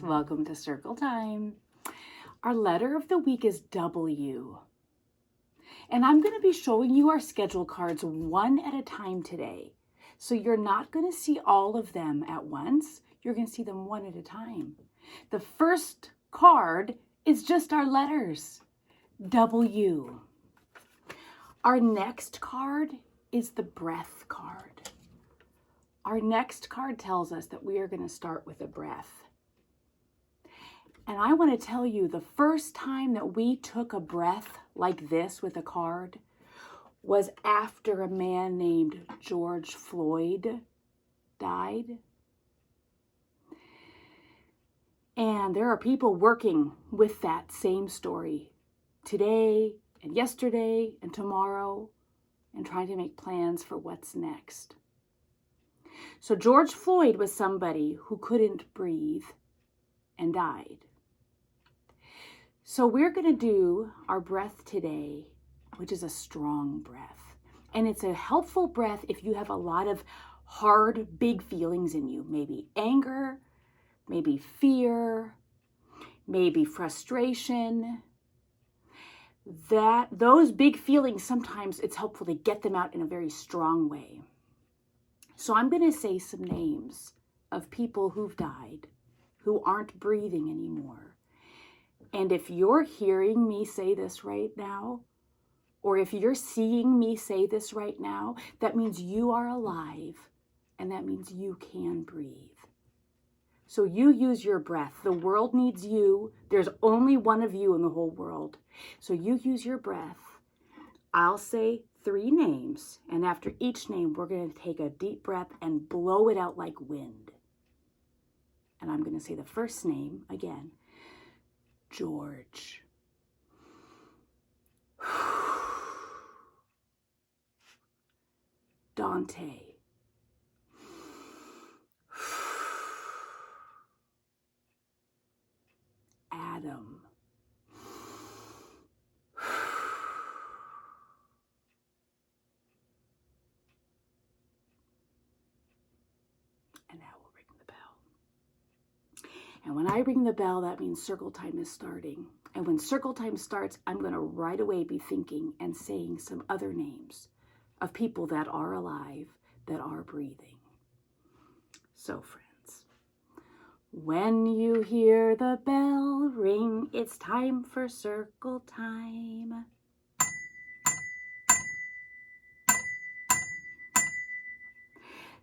Welcome to Circle Time. Our letter of the week is W. And I'm going to be showing you our schedule cards one at a time today. So you're not going to see all of them at once. You're going to see them one at a time. The first card is just our letters, W. Our next card is the breath card. Our next card tells us that we are going to start with a breath. And I want to tell you, the first time that we took a breath like this with a card was after a man named George Floyd died. And there are people working with that same story today and yesterday and tomorrow and trying to make plans for what's next. So George Floyd was somebody who couldn't breathe and died. So we're going to do our breath today, which is a strong breath. And it's a helpful breath if you have a lot of hard, big feelings in you. Maybe anger, maybe fear, maybe frustration. Those big feelings, sometimes it's helpful to get them out in a very strong way. So I'm going to say some names of people who've died, who aren't breathing anymore. And if you're hearing me say this right now, or if you're seeing me say this right now, that means you are alive, and that means you can breathe. So you use your breath. The world needs you. There's only one of you in the whole world. So you use your breath. I'll say 3 names, and after each name, we're going to take a deep breath and blow it out like wind. And I'm going to say the first name again. George. Dante. Adam. And now we'll ring the bell. And when I ring the bell, that means circle time is starting. And when circle time starts, I'm going to right away be thinking and saying some other names of people that are alive, that are breathing. So, friends, when you hear the bell ring, it's time for circle time.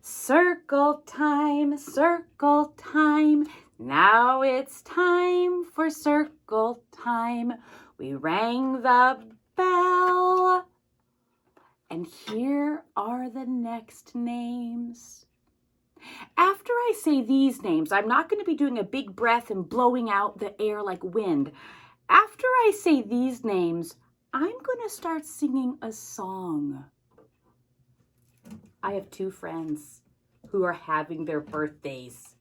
Circle time, circle time. Now it's time for circle time. We rang the bell. And here are the next names. After I say these names, I'm not going to be doing a big breath and blowing out the air like wind. After I say these names, I'm going to start singing a song. I have 2 friends who are having their birthdays.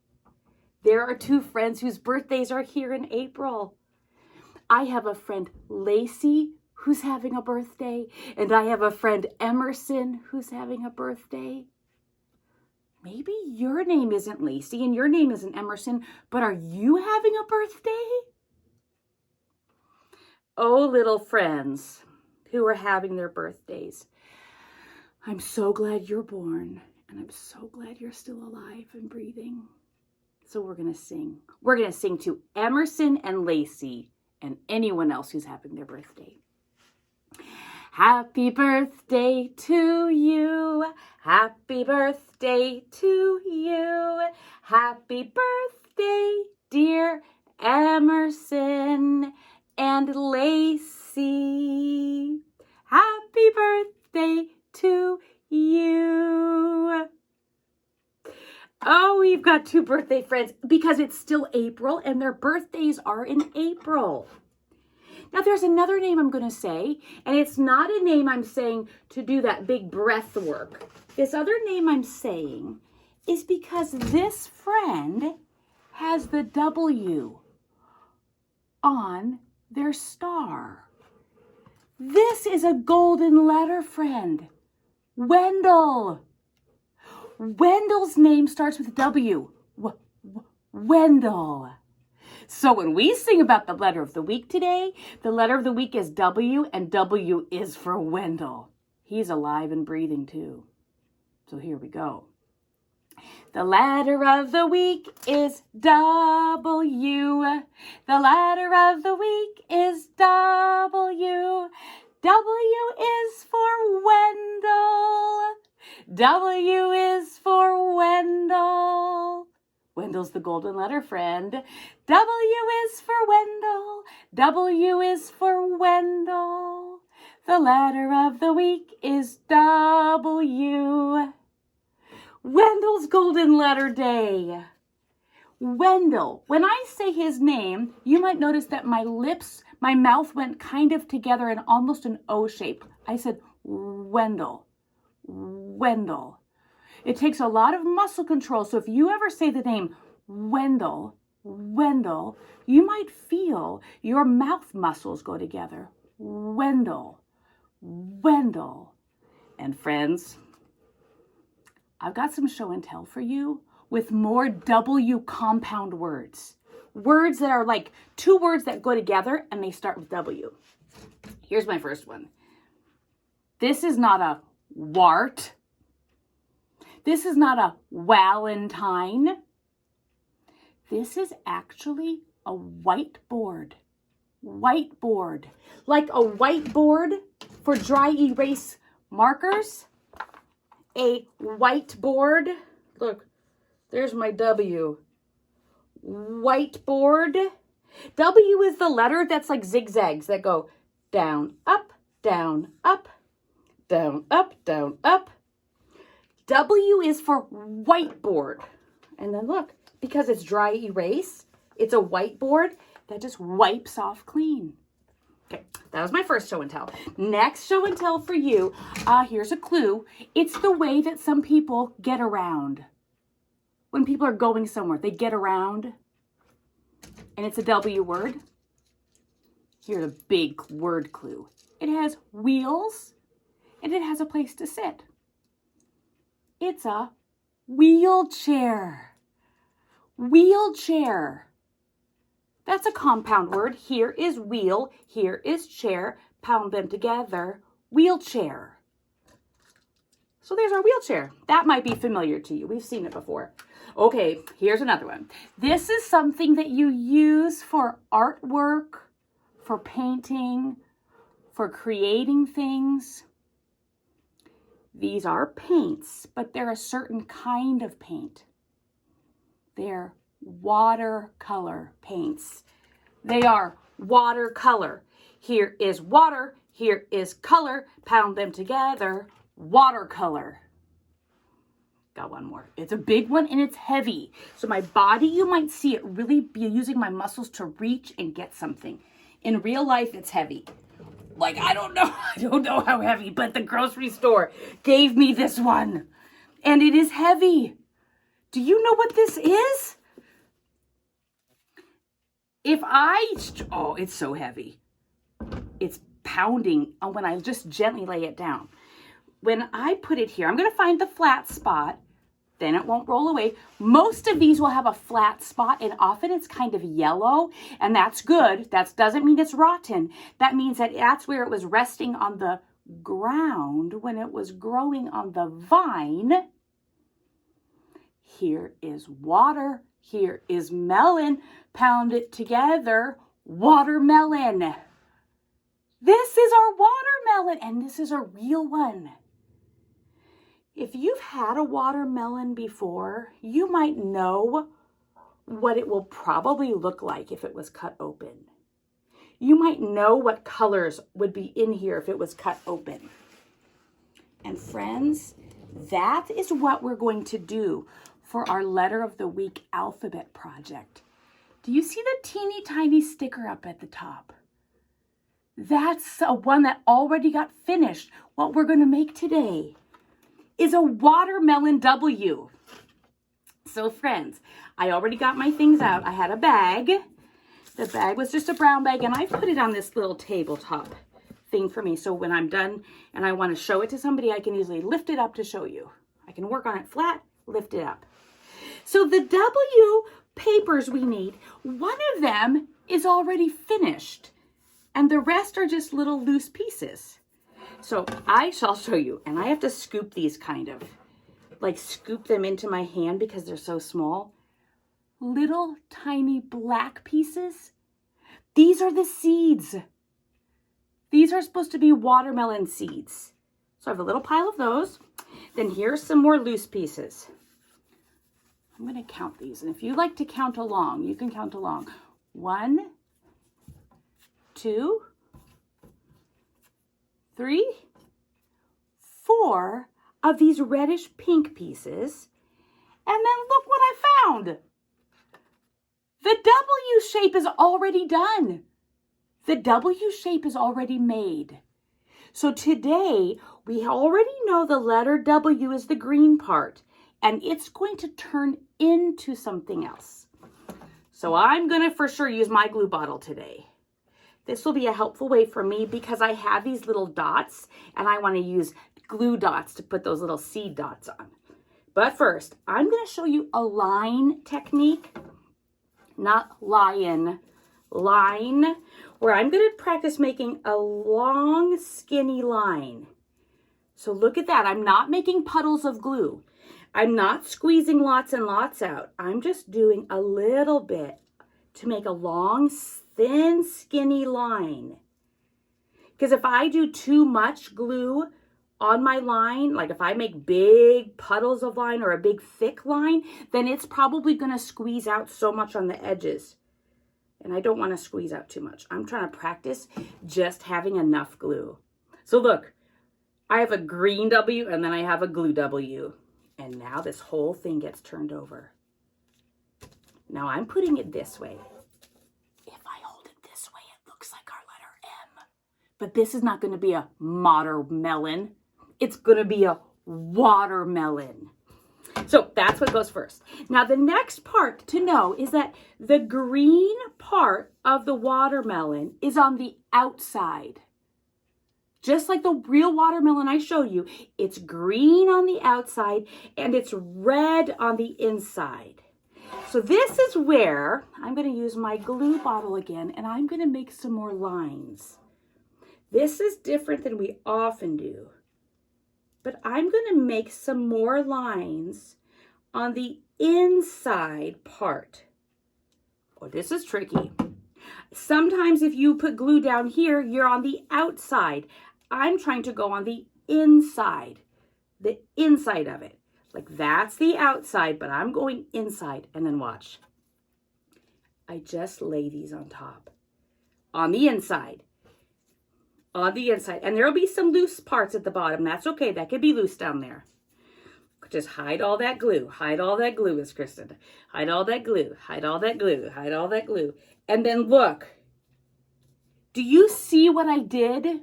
There are 2 friends whose birthdays are here in April. I have a friend, Lacey, who's having a birthday, and I have a friend, Emersyn, who's having a birthday. Maybe your name isn't Lacey and your name isn't Emersyn, but are you having a birthday? Oh, little friends who are having their birthdays. I'm so glad you're born, and I'm so glad you're still alive and breathing. So we're going to sing. We're going to sing to Emersyn and Lacey and anyone else who's having their birthday. Happy birthday to you. Happy birthday to you. Happy birthday, dear Emersyn and Lacey. Happy birthday to you. Oh, we've got 2 birthday friends because it's still April and their birthdays are in April. Now, there's another name I'm going to say, and it's not a name I'm saying to do that big breath work. This other name I'm saying is because this friend has the W on their star. This is a golden letter friend, Wendell. Wendell's name starts with W. Wendell. So when we sing about the letter of the week today, the letter of the week is W, and W is for Wendell. He's alive and breathing too. So here we go. The letter of the week is W. The letter of the week is W. W is for Wendell. W is for Wendell. Wendell's the golden letter, friend. W is for Wendell. W is for Wendell. The letter of the week is W. Wendell's Golden Letter Day. Wendell. When I say his name, you might notice that my mouth went kind of together in almost an O shape. I said Wendell. Wendell. It takes a lot of muscle control. So if you ever say the name Wendell, Wendell, you might feel your mouth muscles go together. Wendell. Wendell. And friends, I've got some show and tell for you with more W compound words. Words that are like two words that go together and they start with W. Here's my first one. This is not a wart. This is not a Valentine. This is actually a whiteboard. Whiteboard. Like a whiteboard for dry erase markers. A whiteboard. Look, there's my W. Whiteboard. W is the letter that's like zigzags that go down, up, down, up, down, up, down, up. W is for whiteboard. And then look, because it's dry erase, it's a whiteboard that just wipes off clean. Okay, that was my first show and tell. Next show and tell for you, here's a clue. It's the way that some people get around. When people are going somewhere, they get around. And it's a W word. Here's a big word clue. It has wheels and it has a place to sit. It's a wheelchair. Wheelchair. That's a compound word. Here is wheel, here is chair. Pound them together. Wheelchair. So there's our wheelchair. That might be familiar to you. We've seen it before. Okay, here's another one. This is something that you use for artwork, for painting, for creating things. These are paints, but they're a certain kind of paint. They're watercolor paints. They are watercolor. Here is water, here is color. Pound them together. Watercolor. Got one more. It's a big one and it's heavy. So my body, you might see it really be using my muscles to reach and get something. In real life, it's heavy. Like, I don't know how heavy, but the grocery store gave me this one. And it is heavy. Do you know what this is? Oh, it's so heavy. It's pounding when I just gently lay it down. When I put it here, I'm going to find the flat spot. Then it won't roll away. Most of these will have a flat spot, and often it's kind of yellow, and that's good. That doesn't mean it's rotten. That means that that's where it was resting on the ground when it was growing on the vine. Here is water. Here is melon. Pound it together. Watermelon. This is our watermelon, and this is a real one. If you've had a watermelon before, you might know what it will probably look like if it was cut open. You might know what colors would be in here if it was cut open. And friends, that is what we're going to do for our Letter of the Week alphabet project. Do you see the teeny tiny sticker up at the top? That's one that already got finished. What we're going to make today is a watermelon W. So friends, I already got my things out. I had a bag. The bag was just a brown bag, and I put it on this little tabletop thing for me. So when I'm done and I want to show it to somebody, I can easily lift it up to show you. I can work on it flat, lift it up. So the W papers we need. One of them is already finished, and the rest are just little loose pieces. So I shall show you, and I have to scoop these kind of, like scoop them into my hand because they're so small. Little tiny black pieces. These are the seeds. These are supposed to be watermelon seeds. So I have a little pile of those. Then here's some more loose pieces. I'm going to count these. And if you like to count along, you can count along. 1, 2, 3, 4 of these reddish pink pieces. And then look what I found. The W shape is already done. The W shape is already made. So today, we already know the letter W is the green part, and it's going to turn into something else. So I'm going to for sure use my glue bottle today. This will be a helpful way for me because I have these little dots, and I want to use glue dots to put those little seed dots on. But first, I'm going to show you a line technique, not line, where I'm going to practice making a long, skinny line. So look at that. I'm not making puddles of glue. I'm not squeezing lots and lots out. I'm just doing a little bit to make a long, thin, skinny line. Because if I do too much glue on my line, like if I make big puddles of line or a big thick line, then it's probably going to squeeze out so much on the edges. And I don't want to squeeze out too much. I'm trying to practice just having enough glue. So look, I have a green W and then I have a glue W. And now this whole thing gets turned over. Now I'm putting it this way. If I hold it this way, it looks like our letter M. But this is not going to be a watermelon. It's going to be a watermelon. So that's what goes first. Now the next part to know is that the green part of the watermelon is on the outside. Just like the real watermelon I showed you, it's green on the outside and it's red on the inside. So this is where I'm going to use my glue bottle again, and I'm going to make some more lines. This is different than we often do. But I'm going to make some more lines on the inside part. Oh, this is tricky. Sometimes if you put glue down here, you're on the outside. I'm trying to go on the inside of it. Like that's the outside, but I'm going inside. And then watch. I just lay these on top. On the inside. On the inside. And there'll be some loose parts at the bottom. That's okay. That could be loose down there. Just hide all that glue. Hide all that glue, Miss Kristen. Hide all that glue. Hide all that glue. Hide all that glue. And then look. Do you see what I did?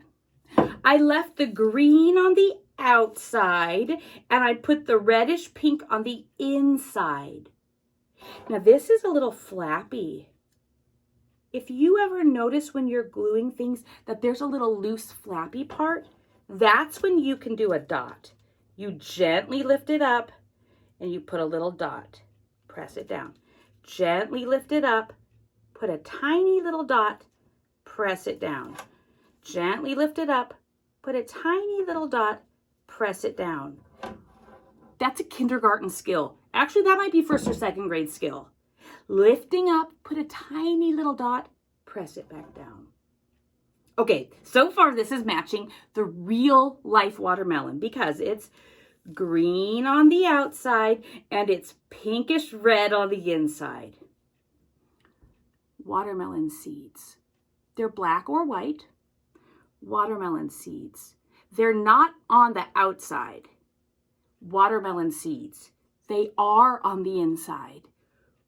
I left the green on the outside and I put the reddish pink on the inside. Now this is a little flappy. If you ever notice when you're gluing things that there's a little loose flappy part, that's when you can do a dot. You gently lift it up and you put a little dot. Press it down. Gently lift it up, put a tiny little dot, press it down. Gently lift it up, put a tiny little dot, press it down. That's a kindergarten skill. Actually, that might be first or second grade skill. Lifting up, put a tiny little dot, press it back down. Okay, so far this is matching the real life watermelon because it's green on the outside and it's pinkish red on the inside. Watermelon seeds. They're black or white. Watermelon seeds. They're not on the outside. Watermelon seeds. They are on the inside.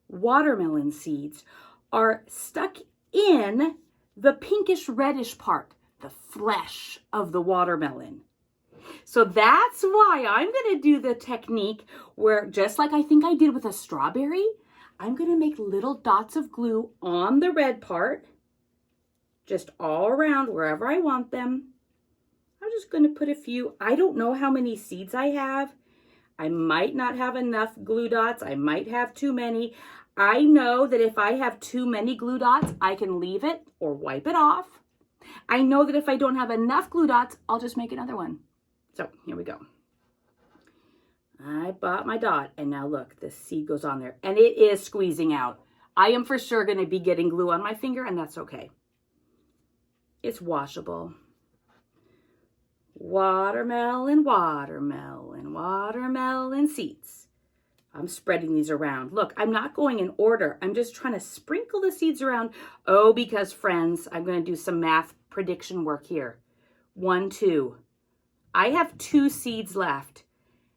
Watermelon seeds are stuck in the pinkish reddish part, the flesh of the watermelon. So that's why I'm going to do the technique where, just like I think I did with a strawberry, I'm going to make little dots of glue on the red part, just all around wherever I want them. I'm just going to put a few. I don't know how many seeds I have. I might not have enough glue dots. I might have too many. I know that if I have too many glue dots, I can leave it or wipe it off. I know that if I don't have enough glue dots, I'll just make another one. So here we go. I bought my dot, and now look, the seed goes on there, and it is squeezing out. I am for sure going to be getting glue on my finger, and that's okay. It's washable. Watermelon, watermelon, watermelon seeds. I'm spreading these around. Look, I'm not going in order. I'm just trying to sprinkle the seeds around. Oh, because friends, I'm going to do some math prediction work here. 1, 2. I have 2 seeds left.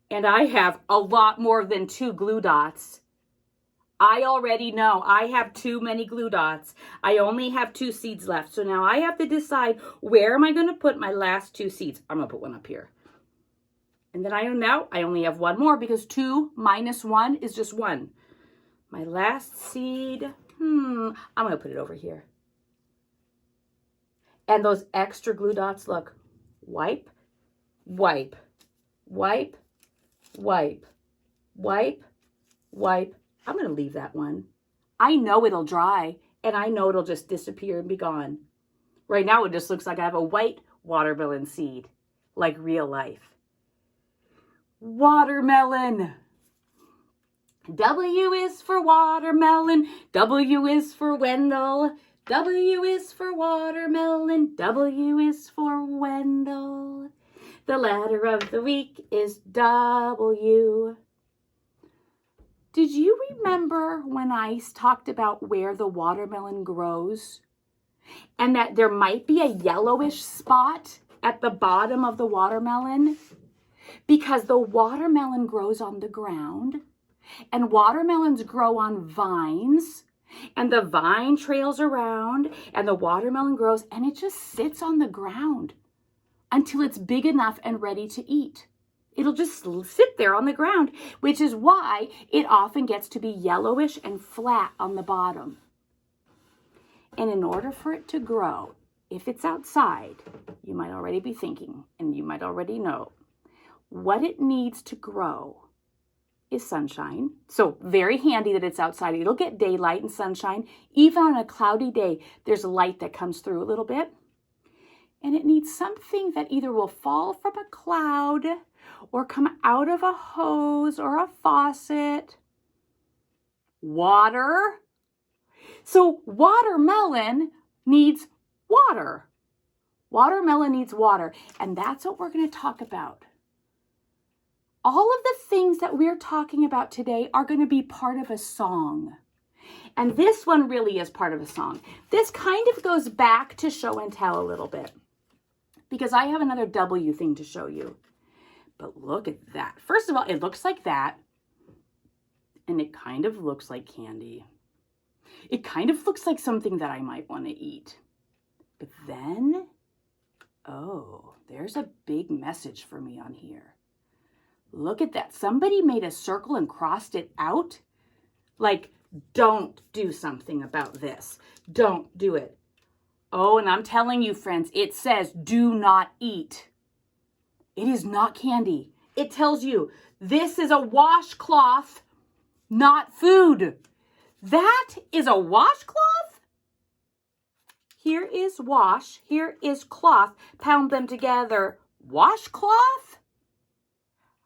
And I have a lot more than 2 glue dots. I already know I have too many glue dots. I only have 2 seeds left. So now I have to decide, where am I going to put my last 2 seeds? I'm going to put one up here. And then I only have 1 more because 2 minus 1 is just 1. My last seed, I'm going to put it over here. And those extra glue dots, look, wipe, wipe, wipe, wipe, wipe, wipe. I'm going to leave that one. I know it'll dry, and I know it'll just disappear and be gone. Right now, it just looks like I have a white watermelon seed, like real life. Watermelon. W is for watermelon. W is for Wendell. W is for watermelon. W is for Wendell. The letter of the week is W. Did you remember when I talked about where the watermelon grows? And that there might be a yellowish spot at the bottom of the watermelon? Because the watermelon grows on the ground, and watermelons grow on vines, and the vine trails around, and the watermelon grows, and it just sits on the ground until it's big enough and ready to eat. It'll just sit there on the ground, which is why it often gets to be yellowish and flat on the bottom. And in order for it to grow, if it's outside, you might already be thinking, and you might already know, what it needs to grow is sunshine. So very handy that it's outside. It'll get daylight and sunshine. Even on a cloudy day, there's light that comes through a little bit. And it needs something that either will fall from a cloud or come out of a hose or a faucet. Water. So watermelon needs water. Watermelon needs water. And that's what we're going to talk about. All of the things that we're talking about today are going to be part of a song. And this one really is part of a song. This kind of goes back to show and tell a little bit, because I have another W thing to show you. But look at that. First of all, it looks like that. And it kind of looks like candy. It kind of looks like something that I might want to eat. But then, oh, there's a big message for me on here. Look at that. Somebody made a circle and crossed it out. Like, don't do something about this. Don't do it. Oh, and I'm telling you, friends, it says do not eat. It is not candy. It tells you this is a washcloth, not food. That is a washcloth? Here is wash. Here is cloth. Pound them together. Washcloth?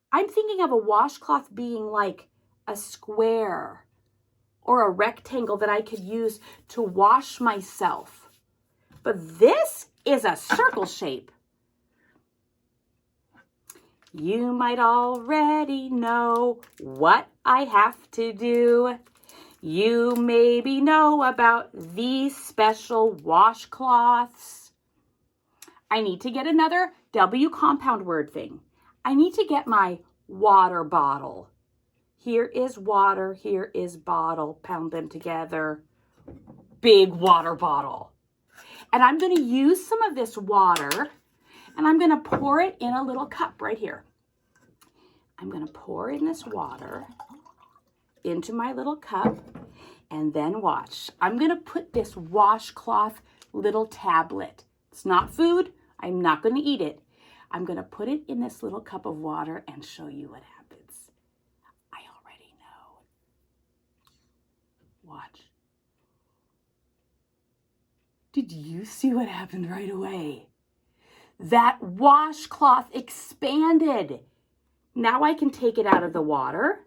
I'm thinking of a washcloth being like a square or a rectangle that I could use to wash myself. But this is a circle shape. You might already know what I have to do. You maybe know about these special washcloths. I need to get another W compound word thing. I need to get my water bottle. Here is water, here is bottle. Pound them together. Big water bottle. And I'm going to use some of this water, and I'm going to pour it in a little cup right here. I'm going to pour in this water into my little cup, and then watch. I'm going to put this washcloth little tablet. It's not food. I'm not going to eat it. I'm going to put it in this little cup of water and show you what happens. I already know. Watch. Did you see what happened right away? That washcloth expanded. Now I can take it out of the water.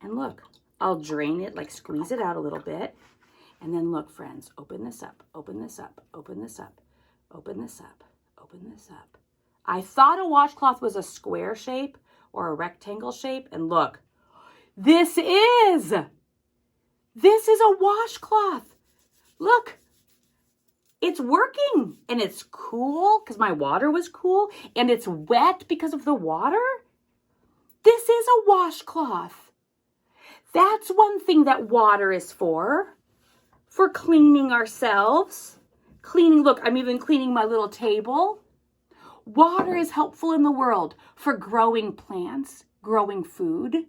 And look, I'll drain it, like squeeze it out a little bit. And then look, friends, open this up, open this up, open this up, open this up, open this up. I thought a washcloth was a square shape or a rectangle shape. And look, this is a washcloth. Look, it's working and it's cool because my water was cool and it's wet because of the water. This is a washcloth. That's one thing that water is for cleaning ourselves. Cleaning, look, I'm even cleaning my little table. Water is helpful in the world for growing plants, growing food.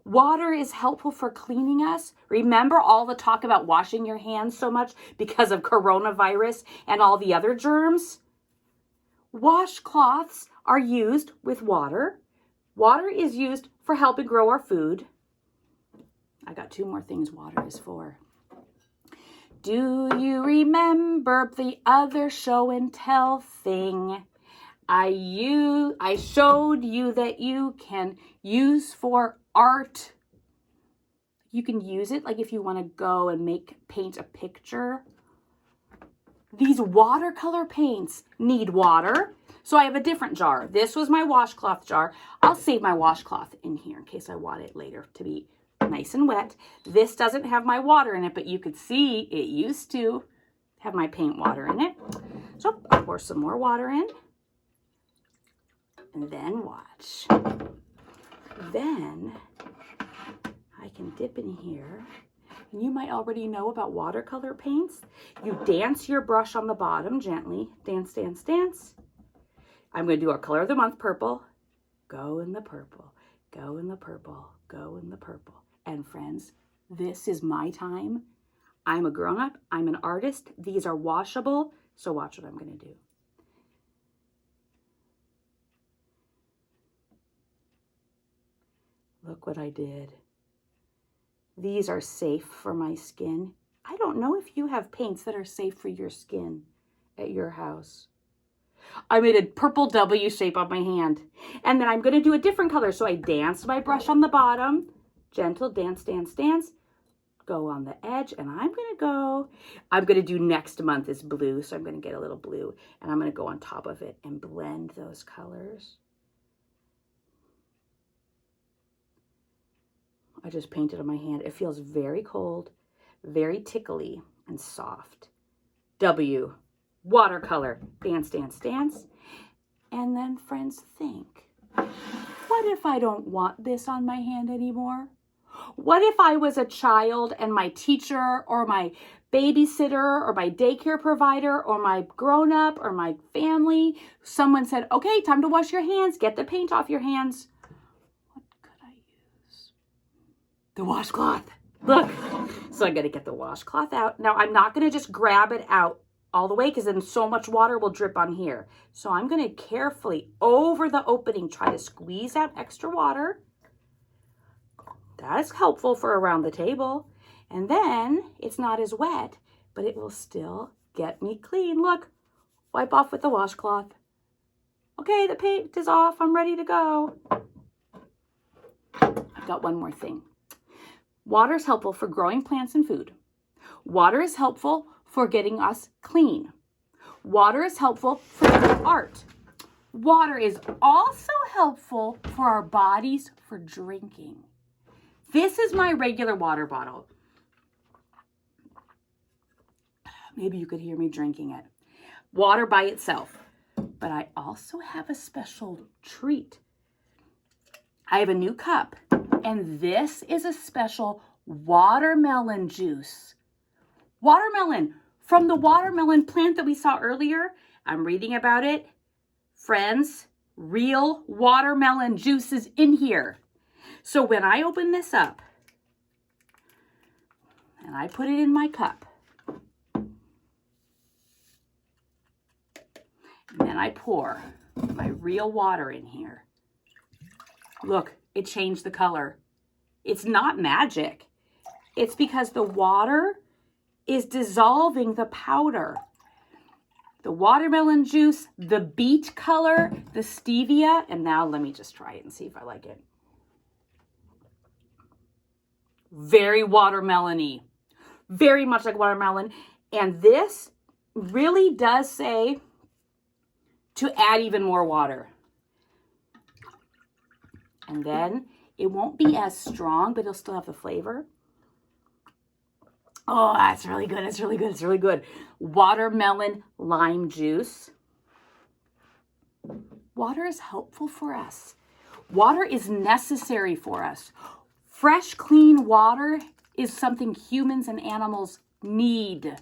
Water is helpful for cleaning us. Remember all the talk about washing your hands so much because of coronavirus and all the other germs? Washcloths are used with water. Water is used for helping grow our food. I got two more things water is for. Do you remember the other show and tell thing? I showed you that you can use for art. You can use it like if you want to go and paint a picture. These watercolor paints need water. So I have a different jar. This was my washcloth jar. I'll save my washcloth in here in case I want it later to be nice and wet. This doesn't have my water in it, but you could see it used to have my paint water in it. So I'll pour some more water in. And then watch. Then I can dip in here. And you might already know about watercolor paints. You dance your brush on the bottom gently. Dance, dance, dance. I'm going to do our color of the month, purple. Go in the purple. Go in the purple. Go in the purple. And friends, this is my time. I'm a grown-up. I'm an artist. These are washable. So watch what I'm going to do. Look what I did. These are safe for my skin. I don't know if you have paints that are safe for your skin at your house. I made a purple W shape on my hand. And then I'm going to do a different color. So I danced my brush on the bottom. Gentle, dance, dance, dance. Go on the edge. And I'm going to do next month is blue. So I'm going to get a little blue. And I'm going to go on top of it and blend those colors. I just painted on my hand. It feels very cold, very tickly and soft. W, watercolor, dance, dance, dance. And then friends, think, what if I don't want this on my hand anymore? What if I was a child and my teacher or my babysitter or my daycare provider or my grown-up or my family, someone said, okay, time to wash your hands, get the paint off your hands. The washcloth. Look. So I'm going to get the washcloth out. Now, I'm not going to just grab it out all the way because then so much water will drip on here. So I'm going to carefully, over the opening, try to squeeze out extra water. That is helpful for around the table. And then it's not as wet, but it will still get me clean. Look. Wipe off with the washcloth. Okay, the paint is off. I'm ready to go. I've got one more thing. Water is helpful for growing plants and food. Water is helpful for getting us clean. Water is helpful for art. Water is also helpful for our bodies for drinking. This is my regular water bottle. Maybe you could hear me drinking it. Water by itself. But I also have a special treat. I have a new cup. And this is a special watermelon juice. Watermelon from the watermelon plant that we saw earlier. I'm reading about it. Friends, real watermelon juice is in here. So when I open this up and I put it in my cup, and then I pour my real water in here. Look. It changed the color. It's not magic. It's because the water is dissolving the powder. The watermelon juice, the beet color, the stevia, and now let me just try it and see if I like it. Very watermelon-y. Very much like watermelon. And this really does say to add even more water. And then it won't be as strong, but it'll still have the flavor. Oh, that's really good. It's really good. It's really good. Watermelon lime juice. Water is helpful for us. Water is necessary for us. Fresh, clean water is something humans and animals need.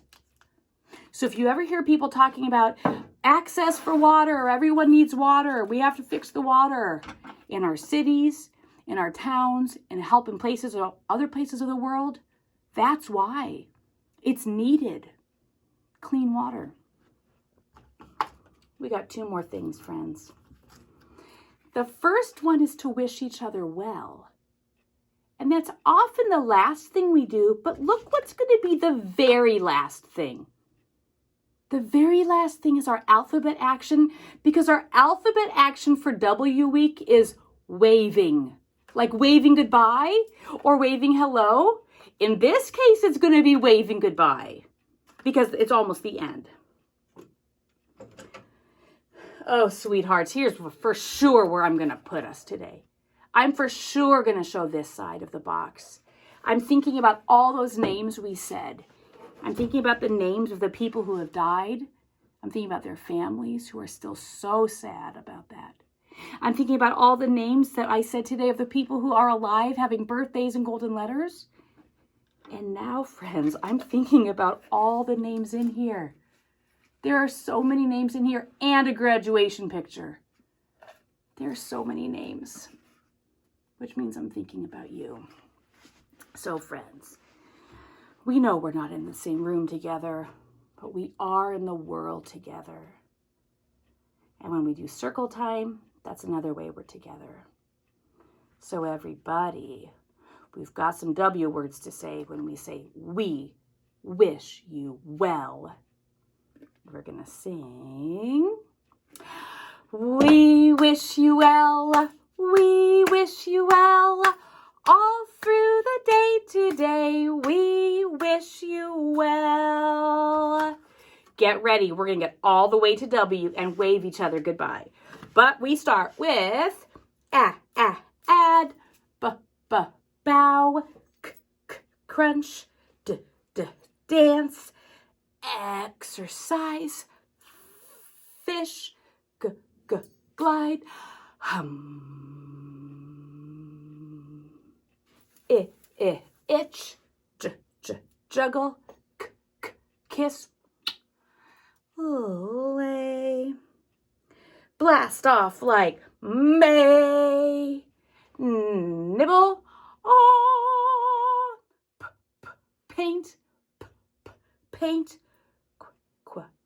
So if you ever hear people talking about access for water, or everyone needs water, we have to fix the water in our cities, in our towns, and help in places or other places of the world, that's why. It's needed. Clean water. We got 2 more things, friends. The first one is to wish each other well. And that's often the last thing we do, but look what's going to be the very last thing. The very last thing is our alphabet action, because our alphabet action for W week is waving. Like waving goodbye or waving hello. In this case, it's going to be waving goodbye because it's almost the end. Oh, sweethearts, here's for sure where I'm going to put us today. I'm for sure going to show this side of the box. I'm thinking about all those names we said. I'm thinking about the names of the people who have died. I'm thinking about their families who are still so sad about that. I'm thinking about all the names that I said today of the people who are alive having birthdays and golden letters. And now, friends, I'm thinking about all the names in here. There are so many names in here and a graduation picture. There are so many names, which means I'm thinking about you. So, friends, we know we're not in the same room together, but we are in the world together. And when we do circle time, that's another way we're together. So everybody, we've got some W words to say when we say, we wish you well. We're going to sing. We wish you well. We wish you well. All through the day today, we wish you well. Get ready. We're going to get all the way to W and wave each other goodbye. But we start with add, bow, crunch, dance, exercise, fish, glide, hum, itch, juggle, kiss, lay, blast off like May, nibble, paint, paint,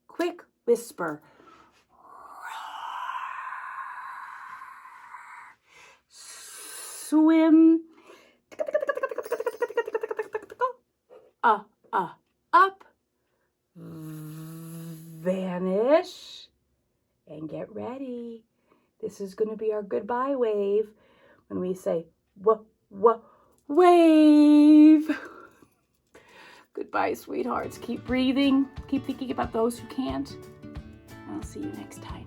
quick whisper, swim, up, vanish, and get ready. This is going to be our goodbye wave when we say, wave. Goodbye, sweethearts. Keep breathing. Keep thinking about those who can't. I'll see you next time.